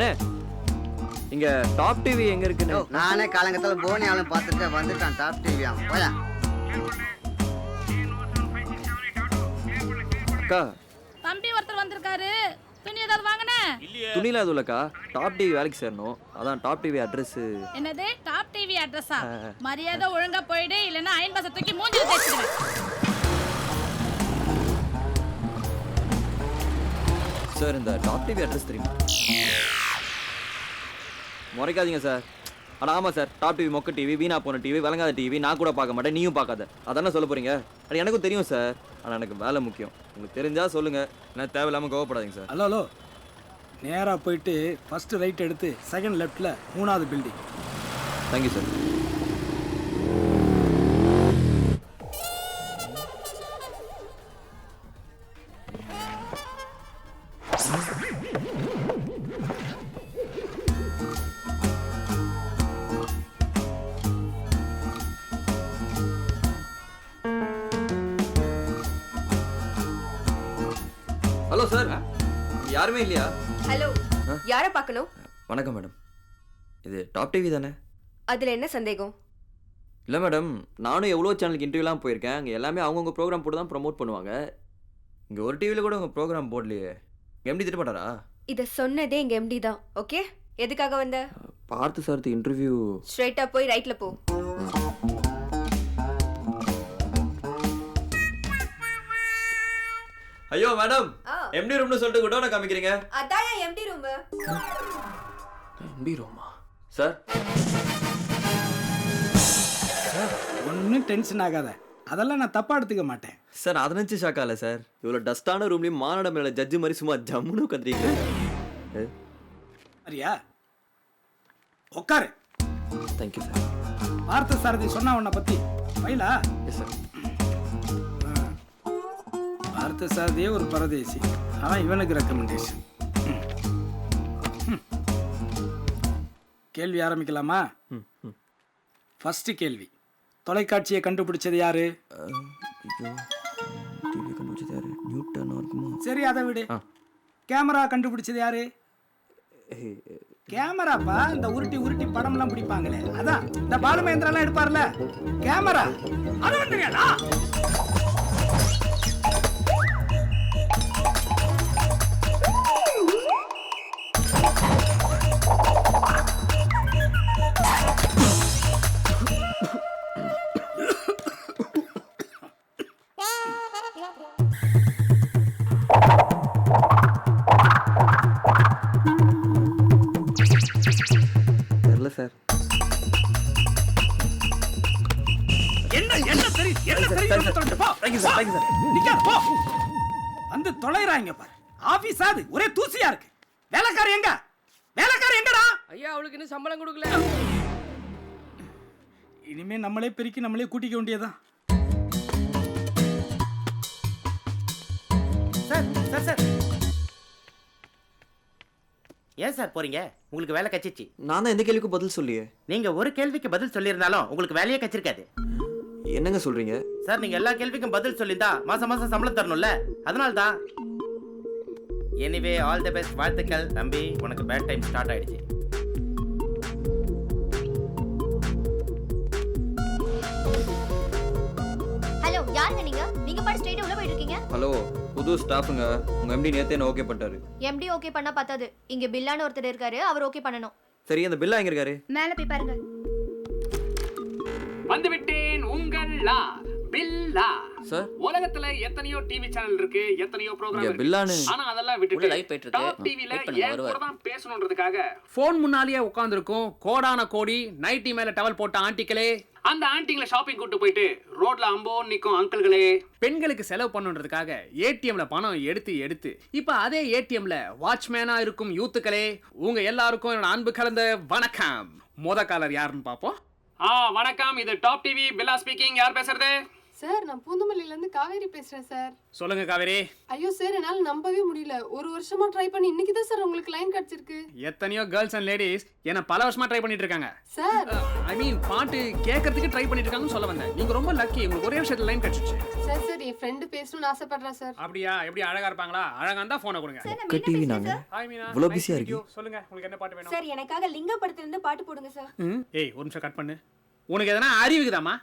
அண்ணே இங்க top TV எங்க இருக்குன்னு நானே காலங்கத்துல போனியாலும் பார்த்துட்டு வந்துட்டான். டாப் டிவி போயா அக்கா. தம்பி ஒருத்தர் வந்திருக்காரு. துணி ஏதாவது வாங்கனே? துணில அது இல்லக்கா, டாப் டிவி வேலைக்கு சேரணும். அதான் டாப் டிவி அட்ரஸ். என்னது டாப் டிவி அட்ரஸா? மரியாதை ஒழுங்கா போயிடு, இல்லனா அயன் பாக்ஸ் தூக்கி மூஞ்சில தேய்ச்சிடுவேன். சார் இந்த டாப் டிவி அட்ரஸ் தெரியுமா? முறைக்காதீங்க சார். அட ஆமா சார், டாப் டிவி மொக்க டிவி, வீணா போன டிவி, விளங்காத டிவி. நான் கூட பார்க்க மாட்டேன், நீயும் பார்க்காத. அதானே சொல்ல போறீங்க? அது எனக்கும் தெரியும் சார். ஆனால் எனக்கு வேலை முக்கியம். உங்களுக்கு தெரிஞ்சா சொல்லுங்க, நான் தேவையில்லாமல் கோவப்படாதீங்க சார். ஹலோ நேராக போயிட்டு ஃபஸ்ட்டு ரைட் எடுத்து செகண்ட் லெஃப்டில் 3வது building. Thank you sir. Hello sir, யாருமே இல்லையா? ஹலோ, யாரை பார்க்கணும்? வணக்கம் மேடம், இது டாப் டிவி தானே? அதில் என்ன சந்தேகம்? இல்லை மேடம், நானும் எவ்வளோ சேனலுக்கு இன்டர்வியூலாம் போயிருக்கேன். அங்கே எல்லாமே அவங்கவுங்க ப்ரோக்ராம் போட்டு தான் ப்ரொமோட் பண்ணுவாங்க. இங்கே ஒரு டிவியில் கூட உங்கள் ப்ரோக்ராம் போடலையே. எம்டி திட்ட மாட்டாரா? இதை சொன்னதே எங்கள் எம்டி தான். ஓகே, எதுக்காக வந்த? பார்த்து சார்த்து இன்டர்வியூ. ஸ்ட்ரைட்டாக போய் ரைட்டில் போ. ஐயோ மேடம், எம்டி ரூம்னு சொல்லிட்டு கூட நான் காமிக்கிறீங்க. அதான் எம்டி ரூம். எம்டி ரூமா? சார் ஒன்றும் டென்ஷன் ஆகாத, அதெல்லாம் நான் தப்பாக எடுத்துக்க மாட்டேன். சார் அதை நினச்சி ஷாக்கா இல்லை சார். இவ்வளோ டஸ்டான ரூம்லேயும் மாநாட மேலே ஜட்ஜு மாதிரி சும்மா ஜம்முன்னு உட்காந்துருக்கீங்க. சரியா, உட்காரு. Thank you sir. பார்த்த சாரதி சொன்னா உன்னை பற்றி பயிலா? Yes sir. பார்த்த சாரதியே ஒரு பரதேசி, ஆனால் இவனுக்கு ரெக்கமெண்டேஷன். கேள்வி ஆரம்பிக்கலாமா? ஃபர்ஸ்ட் கேள்வி, தொலைக்காட்சியை கண்டுபிடிச்சது யாரு? சரி அதை விடு. கேமரா கண்டுபிடிச்சது யாரு? கேமராப்பா, இந்த உருட்டி உருட்டி படம்லாம் பிடிப்பாங்களே, அதான் இந்த பாலுமேந்திரா எடுப்பார்ல கேமரா. அது வந்துருக்கா? தெரியல சார். வந்து தொலைறாங்க பாரு. ஆபீஸ் அது ஒரே தூசியா இருக்கு. வேலைக்கார எங்க? வேலைக்கார எங்கடா? ஐயா, அவளுக்கு இன்னும் சம்பளம் கொடுக்கல. இனிமே நம்மளே பெருக்கி நம்மளே கூட்டிக்க வேண்டியதான். சார் சார் சார், ஏன் சார் போறீங்க? உங்களுக்கு வேலை கச்சிச்சு. நான் தான் எந்த கேள்விக்கும் பதில் சொல்லியே. நீங்க ஒரு கேள்விக்கு பதில் சொல்லியிருந்தாலும் உங்களுக்கு வேலையே கச்சிருக்காது. என்னங்க சொல்றீங்க சார்? நீங்க எல்லா கேள்விக்கும் பதில் சொல்லியிருந்தா மாசம் மாசம் சம்பளம் தரணும்ல, அதனால தான். எனிவே ஆல் தி பெஸ்ட், வாழ்த்துக்கள் தம்பி. உனக்கு பேட் டைம் ஸ்டார்ட் ஆயிடுச்சு. ஹலோ, யாருங்க நீங்க? நீங்க பாட்டு ஸ்ட்ரைட்டா உள்ள போயிட்டு இருக்கீங்க. ஹலோ, புது ஸ்டாஃப்ங்க. உங்க எம்டி நேத்தே என்ன ஓகே பண்ணிட்டாரு. எம்டி ஓகே பண்ணா பத்தாது, இங்க பில்லான ஒருத்தர் இருக்காரு, அவர் ஓகே பண்ணனும். சரி, அந்த பில்லா எங்க இருக்காரு? மேல போய் பாருங்க. வந்து விட்டேன் உங்கள் லா பில்லா. சார், உலகத்துல எத்தனையோ டிவி சேனல் இருக்கு, எத்தனையோ ப்ரோகிராம் இருக்கு. பில்லானு ஆனா அதெல்லாம் விட்டுட்டு டாப் டிவில ஏன் கூட தான் பேசணும்ன்றதுக்காக போன் முன்னாலேயே உட்கார்ந்திருக்கும் கோடான கோடி நைட்டி மேல டவல் போட்ட ஆண்டிகளே, அந்த ஆண்டிங்களை ஷாப்பிங் கூட்டு போயிட்டு ரோட்ல அம்போ நிக்கும் அங்கிள்களே, பெண்களுக்கு செலவு பண்ணுன்றதுக்காக ஏடிஎம்ல பணம் எடுத்து எடுத்து இப்ப அதே ஏடிஎம்ல வாட்ச்மேனா இருக்கும் யூத்துக்களே, உங்க எல்லாருக்கும் என்னோட அன்பு கலந்த வணக்கம். மொத காலர் யாருன்னு பாப்போம். வணக்கம், இது டாப் டிவி பில்லா ஸ்பீக்கிங். யார் பேசுறது? சார் நான் பூந்தமல்லியில இருந்து காவேரி பேசுறேன் சார். சொல்லுங்க காவேரி. ஐயோ சார் என்னால நம்பவே முடியல. ஒரு வருஷமா ட்ரை பண்ணி இன்னைக்கு தான் சார் உங்களுக்கு லைன் கிடைச்சிருக்கு. எத்தனையோ கேர்ள்ஸ் அண்ட் லேடிஸ் என்ன பல வருஷமா ட்ரை பண்ணிட்டு இருக்காங்க சார். ஐ மீன் பாட்டு கேட்கறதுக்கு ட்ரை பண்ணிட்டு இருக்காங்கன்னு சொல்ல வந்தேன். நீங்க ரொம்ப லக்கி, உங்களுக்கு ஒரே விஷயத்துல லைன் கிடைச்சிச்சு. சார் சார் என் ஃப்ரெண்ட் பேசணும்னு ஆசைப்படுறேன் சார். அப்படியா? எப்படி அழகா இருப்பாங்களா? அழகா இருந்தா போனை கொடுங்க. டிவி நாங்க ஹாய் மீனா. இவ்வளோ பிஸியா இருக்கு. சொல்லுங்க உங்களுக்கு என்ன பாட்டு வேணும்? சார் எனக்காக லிங்க படத்துல இருந்து பாட்டு போடுங்க சார். ஏய் ஒரு நிமிஷம் கட் பண்ணு. உனக்கு எதனா அறிவுக்குதாமா?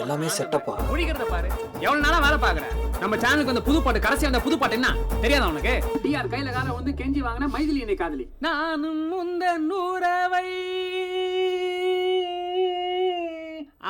எல்லாமே செட்டப்பா. முடிக்கிறத பாரு. எவ்வளவு நாளா வேலை பாக்குற? நம்ம சேனலுக்கு வந்து புது பாட்டு, கடைசி அந்த புது பாட்டு என்ன தெரியாதா உனக்கு? டிஆர் கையில கால வந்து கெஞ்சி வாங்கின மைதிலி என்னை காதலி. நானும் முந்தன் உறவை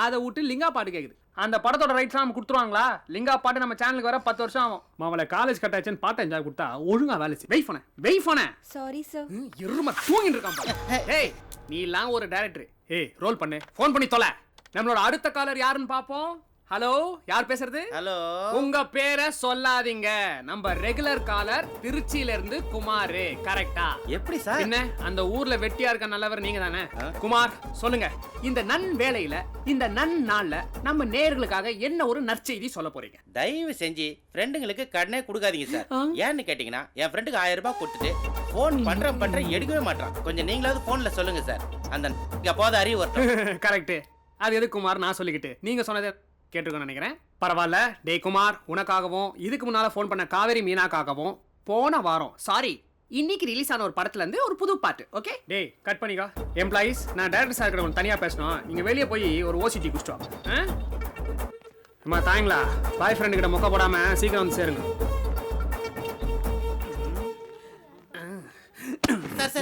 அதை விட்டு லிங்கா பாட்டு கேக்குது. அந்த படத்தோட ரைட்ஸ் நம்ம கொடுத்துருவாங்களா? லிங்கா பாட்டு நம்ம சேனலுக்கு வர 10 வருஷம் ஆகும். மாவளை காலேஜ் கட்டாச்சுன்னு பாட்டு என்ஜாய் கொடுத்தா ஒழுங்கா வேலை செய். வெயிட் பண்ண சாரி சார். எருமை தூங்கிட்டு இருக்கான் பாரு. ஏய் நீ எல்லாம் ஒரு டைரக்டர். ஏய் ரோல் பண்ணு, ஃபோன் பண்ணி தொலை. நம்மளோட அடுத்த காலர் யாருன்னு பாப்போம். ஹலோ, யார் பேசுறது? ஹலோ. உங்க பேரை சொல்லாதீங்க. நம்ம ரெகுலர் காலர் திருச்சியில இருந்து குமார். கரெக்டா? எப்படி சார்? என்ன அந்த ஊர்ல வெட்டியா இருக்க நல்லவர் நீங்க தானே? குமார் சொல்லுங்க, இந்த நன் வேளையில இந்த நன் நாள்ல நம்ம நேயர்களுக்காக என்ன ஒரு நற்செய்தி சொல்ல போறீங்க? தயவு செஞ்சு ஃப்ரெண்டுங்களுக்கு கடனே கொடுக்காதீங்க சார். ஏன்னு கேட்டீங்கன்னா என் ஃப்ரெண்டுக்கு 1000 ரூபாய் கொடுத்துட்டு ஃபோன் பண்றேன் எடுக்கவே மாட்டான். கொஞ்சம் நீங்களாவது ஃபோன்ல சொல்லுங்க சார். அந்த போத அறிவு வரட்டும். கரெக்ட். அது எது குமார் நான் சொல்லிக்கிட்டு நீங்க சொன்னதை கேட்டுக்கணும்னு நினைக்கிறேன். பரவாயில்ல. டே குமார், உனக்காகவும் இதுக்கு முன்னால ஃபோன் பண்ண காவேரி மீனாக்காகவும் போன வாரம் இன்னைக்கு ரிலீஸ் ஆன ஒரு படத்துல இருந்து ஒரு புது பாட்டு. ஓகே டேய் கட் பண்ணிக்கோ. எம்ப்ளாயிஸ், நான் டைரக்டர் சார் கிட்ட தனியா பேசணும். நீங்க வெளியே போய் ஒரு ஓசிடி குடிச்சிட்டு வாங்க. அம்மா தாங்களா, பாய் ஃப்ரெண்டு கிட்ட மொக்க போடாம சீக்கிரம் வந்து சேருங்க.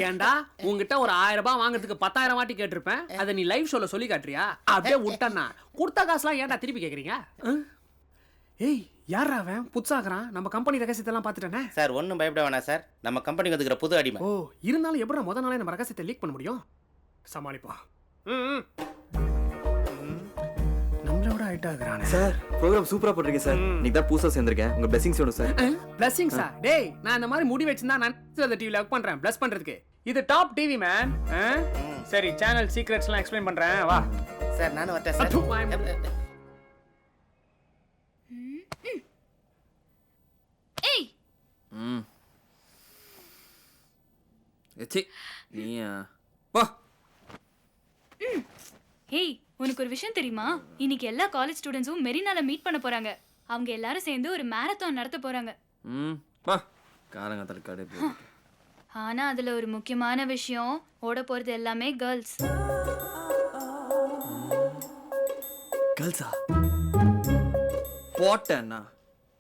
ஏண்டா உங்ககிட்ட ஒரு 1000 ரூபாய் வாங்குறதுக்கு 10,000 வாட்டி கேட்டிருப்பேன். அதை நீ லைவ் ஷோல சொல்லி காட்டுறியா? அப்படியே விட்டனா கொடுத்த காசுலாம் ஏன்டா திருப்பி கேக்குறீங்க? ஏய் யாரா அவன் புதுசாக்குறான்? நம்ம கம்பெனி ரகசியத்தெல்லாம் பார்த்துட்டானே. சார் ஒன்றும் பயப்பட வேணாம் சார். நம்ம கம்பெனிக்கு வந்துக்கிற புது அடிமை. ஓ இருந்தாலும் எப்படி முத நாளே நம்ம ரகசியத்தை லீக் பண்ண முடியும்? சமாளிப்போம். நம்மளோட ஹைட் ஆகுறானே. சார் ப்ரோகிராம் சூப்பரா போட்டுருக்கீங்க சார். நீங்க தான் புதுசா சேர்ந்திருக்கேன். உங்க பிளெஸிங்ஸ் வேணும் சார். பிளெஸிங்ஸா? டேய் நான் இந்த மாதிரி முடி வச்சிருந்தா நான் டிவில ஒர்க் பண்றேன் பிளஸ் பண்றதுக்கு. இது டாப் டிவி மேன். சரி சேனல் சீக்ரெட்ஸ்லாம் எக்ஸ்பிளைன் பண்றேன் வா. சார் நானும் வரட்டேன் சார். ஏய் எச்சி நீயா வா. ஹேய் உனக்கு ஒரு விஷயம் தெரியுமா? இன்னைக்கு எல்லா காலேஜ் ஸ்டூடெண்ட்ஸும் மெரினால மீட் பண்ண போறாங்க. அவங்க எல்லாரும் சேர்ந்து ஒரு மேரத்தான் நடத்த போறாங்க. வா காரங்க தலக்காடு. ஆனா அதுல ஒரு முக்கியமான விஷயம், ஓட போறது எல்லாமே கேர்ள்ஸ். கேர்ள்ஸா? போட்டேன்னா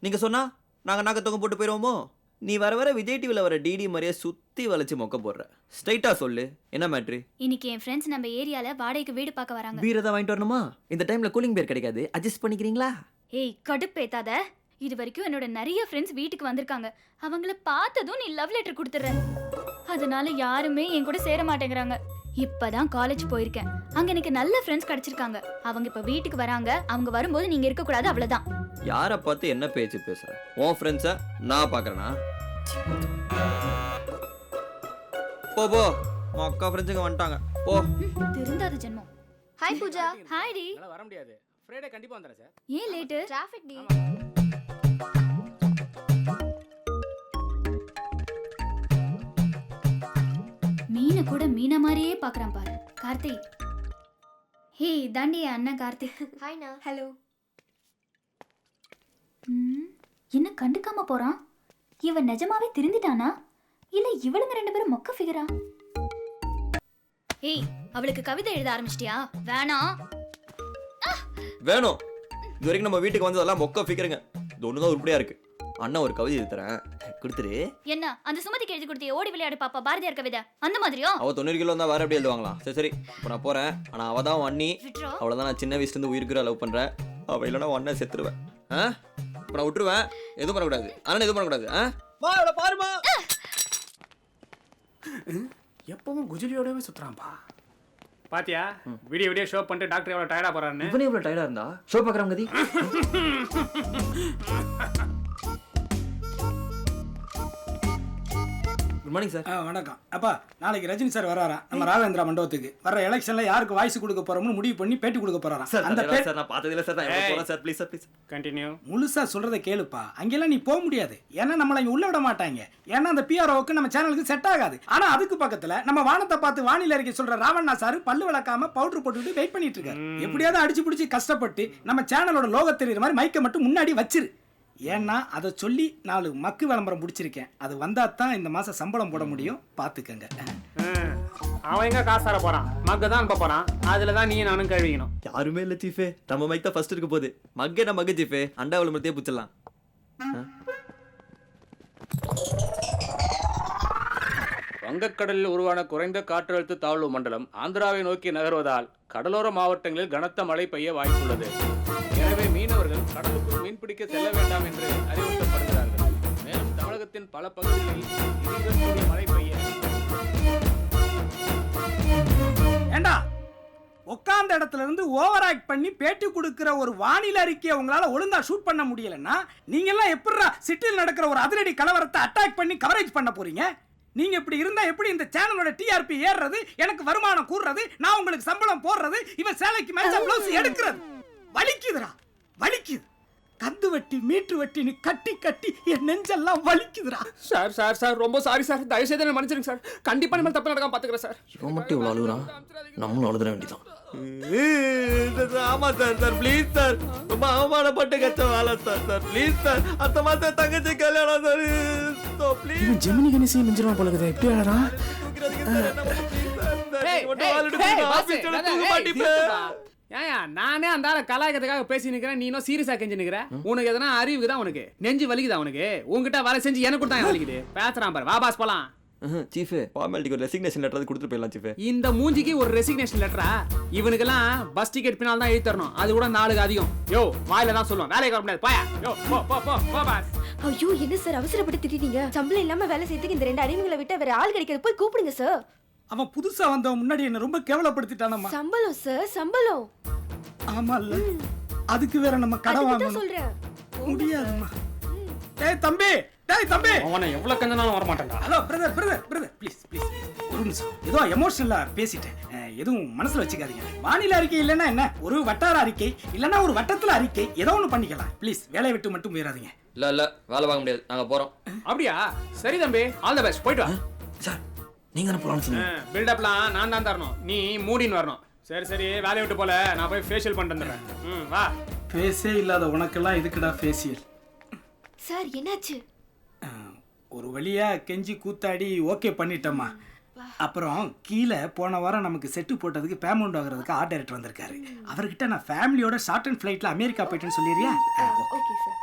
நீங்க சொன்னா நாங்க நாக்க தொங்க போட்டு போயிடுவோமோ? நீ வர விஜய் டிவில வர டிடி மாதிரியே சுத்தி வளைச்சு மொக்க போடுற. ஸ்ட்ரைட்டா சொல்லு, என்ன மேட்ரு? இன்னைக்கு என் ஃப்ரெண்ட்ஸ் நம்ம ஏரியால வாடகைக்கு வீடு பார்க்க வராங்க. பீர் தான் வாங்கிட்டு வரணுமா? இந்த டைம்ல கூலிங் பீர் கிடைக்காது, அட்ஜஸ்ட் பண்ணிக்கிறீங்களா? ஏய் கடுப்பேத்தாத. இது வரைக்கும் என்னோட நிறைய ஃப்ரெண்ட்ஸ் வீட்டுக்கு வந்திருக்காங்க. அவங்கள பார்த்ததும் நீ லவ் லெட்டர் கொடுத்துற. அதனால யாருமே என் கூட சேர மாட்டேங்கிறாங்க. இப்பதான் காலேஜ் போயிருக்கேன். அங்க எனக்கு நல்ல ஃப்ரெண்ட்ஸ் கிடைச்சிருக்காங்க. அவங்க இப்ப வீட்டுக்கு வராங்க. அவங்க வரும்போது நீங்க இருக்க கூடாது, அவ்வளவுதான். யார பார்த்து என்ன பேச்சு பேசுற? உன் ஃப்ரெண்ட்ஸ நான் பாக்குறேனா? போ போ, உன் அக்கா ஃப்ரெண்ட்ஸுங்க வந்துட்டாங்க போ. திருந்தாத ஜென்மம். ஹாய் பூஜா. ஹாய் டி. என்னால வர முடியாது. ஃப்ரைடே கண்டிப்பா வந்துறேன் சார். ஏன் லேட்? டிராஃபிக் டி. மீனை கூட மீனா மாதிரியே பாக்குறான் பாரு கார்த்தி. ஹே தாண்டி அண்ணன் கார்த்திக். ஹாய்ண்ணா. ஹலோ. என்ன கண்டுக்காம போறான்? இவன் நிஜமாவே திருந்திட்டானா இல்ல இவளுங்க 2 பேரும் மொக்க ஃபிகரா? ஏய் அவளுக்கு கவிதை எழுத ஆரம்பிச்சிட்டியா? வேணாம். வேணும். இது வரைக்கும் நம்ம வீட்டுக்கு வந்ததெல்லாம் மொக்க ஃபிகருங்க. இது ஒண்ணுதான் உருப்படியா இருக்கு. அண்ணா ஒரு கவிதை எழுதி தரேன், கொடுத்துரு. என்ன அந்த சுமதிக்கு எழுதி கொடுத்தியே ஓடி விளையாடு பாப்பா பாரதியார் கவிதை அந்த மாதிரியா? அவ 90 கிலோ இருந்தா வேற எப்படி எழுதுவாங்களா? சரி இப்போ நான் போறேன். ஆனா அவ தான் அண்ணி. அவ்வளவுதான். நான் சின்ன வயசுல இருந்து உயிருக்குற லவ் பண்றேன். அவ இல்லைன்னா அண்ணன் செத்துருவேன். இப்போ நான் விட்டுருவேன். எதுவும் பண்ணக்கூடாது. அண்ணன் எதுவும் பண்ணக்கூடாது. வா அவளை பாருமா. எப்பவும் குஜிலியோடவே சுத்துறான்பா. பாத்தியா வீடியோ ஷோ பண்ணிட்டு டாக்டர் எவ்வளவு டயர்டா போறான்னு. இவனே எவ்வளவு டயர்டா இருந்தா ஷோ பாக்குறாங்க கதி. Good morning sir. வணக்கம். அப்பா நாளைக்கு ரஜினி சார் வராராம் நம்ம ராகவேந்திரா மண்டபத்துக்கு. வர எலெக்ஷன்ல யாருக்கு வாய்ஸ் கொடுக்க போறோம்னு முடிவு பண்ணி பேட்டி கொடுக்க போறாராம். சார் அந்த சார் நான் பார்த்ததே இல்ல சார். நான் எப்போ போறேன் sir? Please sir please. Continue. முழுசா சொல்றதை கேளுப்பா. அங்கெல்லாம் நீ போக முடியாது. ஏன்னா நம்மள இங்க உள்ள விட மாட்டாங்க. ஏன்னா அந்த பிஆர்ஓக்கு நம்ம சேனலுக்கு செட் ஆகாது. ஆனா அதுக்கு பக்கத்துல நம்ம வானத்தை பார்த்து வானிலை அறிக்கை சொல்ற ராவண்ணா சார் பல்லு விளக்காம பவுடர் போட்டுட்டு வெயிட் பண்ணிட்டு இருக்காரு. எப்படியாவது அடிச்சு பிடிச்சி கஷ்டப்பட்டு நம்ம சேனலோட லோகோ தெரியுற மாதிரி மைக்கை மட்டும் முன்னாடி வச்சிரு. ஏன்னா அதை சொல்லி 4 மக்கு விளம்பரம் பிடிச்சிருக்கேன். அது வந்தா தான் இந்த மாசம் சம்பளம் போட முடியும். பாத்துக்கங்க. அவன் எங்க காசார போறான்? மக்க தான் அனுப்ப போறான். அதுல தான் நீ நானும் கழுவிக்கணும். யாருமே இல்ல சீஃபே. நம்ம மைக் தான் ஃபர்ஸ்ட் இருக்க போகுது. மக்கேனா மக்க சீஃபே. அண்டா விளம்பரத்தையே புடிச்சிடலாம். வங்கக்கடலில் உருவான குறைந்த காற்றழுத்த தாழ்வு மண்டலம் ஆந்திராவை நோக்கி நகர்வதால் கடலோர மாவட்டங்களில் கனத்த மழை பெய்ய வாய்ப்புள்ளது. எனவே மீனவர்கள் கடலுக்குள் மீன்பிடிக்க செல்ல வேண்டாம் என்று அறிவுறுத்தப்படுகிறார்கள். மேலும் தமிழகத்தின் பல பகுதிகளில் இடியுடன் கூடிய மழை பெய்ய. ஏண்டா உட்கார்ந்த இடத்துல இருந்து ஓவர் ஆக்ட் பண்ணி பேட்டி கொடுக்கிற ஒரு வானிலை அறிக்கையை உங்களால ஒழுங்கா ஷூட் பண்ண முடியலன்னா நீங்க எல்லாம் எப்படிடா சிட்டியில் நடக்கிற ஒரு அதிரடி கலவரத்தை அட்டாக் பண்ணி கவரேஜ் பண்ண போறீங்க? நீங்க இப்படி இருந்தா எப்படி இந்த சேனலோட டிஆர்பி ஏறுறது, எனக்கு வருமானம் கூடுறது, நான் உங்களுக்கு சம்பளம் போடுறது, இவன் சேலைக்கு மேட்சா ப்ளவுஸ் எடுக்கிறது? வலிக்குதுடா, வலிக்குது. கந்து வட்டி மீட்டு வட்டின்னு கட்டி கட்டி என் நெஞ்செல்லாம் வலிக்குதுடா. சார் சார் சார் ரொம்ப சாரி சார். தயவு செய்து என்ன மன்னிச்சிருங்க சார். கண்டிப்பா நம்ம தப்பு நடக்காம பாத்துக்கிறேன் சார். இவன் மட்டும் இவ்வளவு அழுகுறான். நம்மளும் அழுதுற வேண்டியதான். ஆமா சார். Sir please sir. ரொம்ப அவமானப்பட்டு கச்ச வேலை சார். Sir please sir. அந்த மாசம் தங்கச்சி கல்யாணம் சார். So please. ஜெமினி கணேசி மிஞ்சிரமா போல இருக்குது. எப்படி ஆளறா? ஏயா நானே அந்த ஆளை கலாய்க்கிறதுக்காக பேசி நிக்கிறேன். நீ இன்னும் சீரியஸா கெஞ்சி நிக்கிற. உனக்கு எதனா அறிவுக்கு தான் உனக்கு நெஞ்சு வலிக்குதா உனக்கு? உங்ககிட்ட வேலை செஞ்சு எனக்கு கூட தான் வலிக்குது. பேசுறான் பாரு. வா பாஸ் போலாம். சீஃப் ஃபார்மாலிட்டிக்கு ஒரு ரெசிக்னேஷன் லெட்டர் கொடுத்துட்டு போயிடலாம் சீஃப். இந்த மூஞ்சிக்கு ஒரு ரெசிக்னேஷன் லெட்டரா? இவனுக்கெல்லாம் பஸ் டிக்கெட் பின்னால் தான் எழுதி தரணும். அது கூட 4 அதிகம். யோ வாயில தான் சொல்லுவான். வேலைக்கு வர முடியாது. போயா. யோ போ போ போ போ பாஸ். ஐயோ என்ன சார் அவசரப்பட்டு திட்டிட்டீங்க? சம்பளம் இல்லாம வேலை செய்யறதுக்கு இந்த 2 அடிமைகளை விட்டு வேற ஆள் கிடைக்கிறது போய் கூப்பிடுங்க சார். அவன் புதுசா வந்தவன் முன்னாடி என்ன ரொம்ப கேவலப்படுத்திட்டானம்மா. சம்பளம் சார் சம்பளம். ஆமால்ல, அதுக்கு வேற நம்ம கடை வாங்கணும். சொல்றேன் முடியாதும்மா. டேய் தம்பி, டேய் தம்பி. அவனை எவ்வளவு கஞ்சனாலும் வர மாட்டான்டா. Hello brother brother brother please please ஒரு நிமிஷம். ஏதோ எமோஷனலா பேசிட்டேன். எதுவும் மனசுல வச்சுக்காதீங்க. வானிலை அறிக்கை இல்லைன்னா என்ன, ஒரு வட்டார அறிக்கை இல்லைன்னா ஒரு வட்டத்துல அறிக்கை, ஏதோ ஒன்று பண்ணிக்கலாம். ப்ளீஸ் வேலையை விட்டு மட்டும் போயிடாதீங்க. இல்ல வேலை வாங்க முடியாது. நாங்க போறோம். அப்படியா? சரி தம்பி, ஆல் தி பெஸ்ட். போயிட்டு வா. சார் நீங்க என்ன போலாம்னு சொன்னீங்க. பில்டப்லாம் நான் தான் தரணும். நீ மூடின்னு வரணும். சரி சரி வேலையை விட்டு போல. நான் போய் ஃபேஷியல் பண்ணிட்டு வந்துடுறேன். வா. ஃபேஸே இல்லாத உனக்கெல்லாம் இதுக்குடா ஃபேஷியல்? சார் என்னாச்சு? ஒரு வழியா கெஞ்சி கூத்தாடி ஓகே பண்ணிட்டோம்மா. அப்புறம் கீழே போன வாரம் நமக்கு செட்டு போட்டதுக்கு பேமெண்ட் வாங்குறதுக்கு ஆர்ட் டைரக்டர் வந்திருக்காரு. அவர்கிட்ட நான் ஃபேமிலியோட ஷார்ட் அண்ட் ஃப்ளைட்ல அமெரிக்கா போயிட்டேன்னு சொல்லிடுறியா? Okay sir.